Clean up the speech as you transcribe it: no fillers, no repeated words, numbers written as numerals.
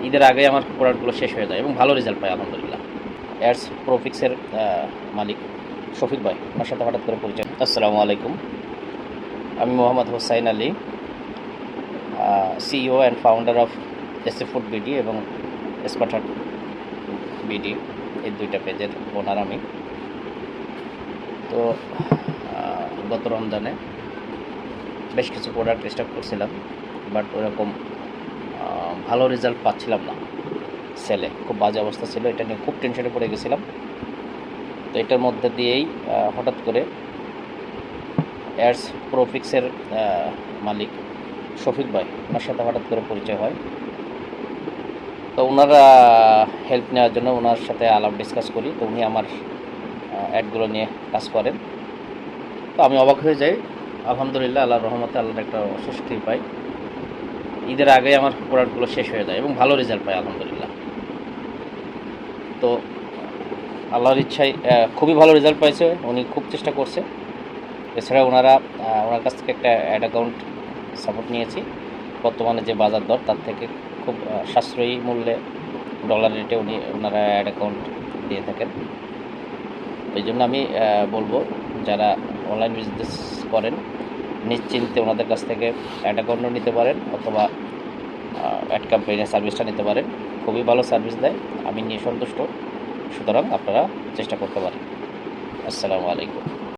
ঈদের আগে আমার প্রোডাক্টগুলো শেষ হয়ে যায় এবং ভালো রেজাল্ট পাই আলহামদুলিল্লাহ। এয়ারস প্রোফিক্সের মালিক শফিক ভাই, ওনার সাথে হঠাৎ করে পরিচয়। আসসালামু আলাইকুম, আমি Mohammad Hossain Ali, CEO and founder of SA food BD এবং স্পাটার বিডি, এই দুইটা পেজের ওনার আমি। তো গত রমজানে বেশ কিছু প্রোডাক্ট স্টক করছিলাম, বাট ওরকম ভালো রেজাল্ট পাচ্ছিলাম না। সেলে খুব বাজে অবস্থা ছিল, এটা নিয়ে খুব টেনশনে পড়ে গেছিলাম। তো এটার মধ্যে দিয়েই হঠাৎ করে এয়ারস প্রোফিক্সের মালিক শফিক ভাই, ওনার সাথে হঠাৎ করে পরিচয় হয়। তো ওনারা হেল্প নেওয়ার জন্য ওনার সাথে আলাপ ডিসকাস করি। তো উনি আমার অ্যাডগুলো নিয়ে কাজ করেন। তো আমি অবাক হয়ে যাই, আলহামদুলিল্লাহ, আল্লাহর রহমতে, আল্লাহর একটা অশেষ কৃপায় ঈদের আগে আমার প্রোডাক্টগুলো শেষ হয়ে যায় এবং ভালো রেজাল্ট পাই আলহামদুলিল্লাহ। তো আল্লাহর ইচ্ছায় খুবই ভালো রেজাল্ট পাইছে, উনি খুব চেষ্টা করছে। এছাড়া ওনার কাছ থেকে একটা অ্যাড অ্যাকাউন্ট সাপোর্ট নিয়েছি। বর্তমানে যে বাজার দর তার থেকে খুব সাশ্রয়ী মূল্যে ডলার রেটে ওনারা অ্যাড অ্যাকাউন্ট দিয়ে থাকেন। এই জন্য আমি বলবো, যারা অনলাইন বিজনেস করেন নিশ্চিন্তে ওনাদের কাছ থেকে অ্যাড অ্যাকাউন্টও নিতে পারেন অথবা অ্যাড ক্যাম্পেইনের সার্ভিসটা নিতে পারেন। খুবই ভালো সার্ভিস দেয়, আমি নিয়ে সন্তুষ্ট। সুতরাং আপনারা চেষ্টা করতে পারেন। আসসালামু আলাইকুম।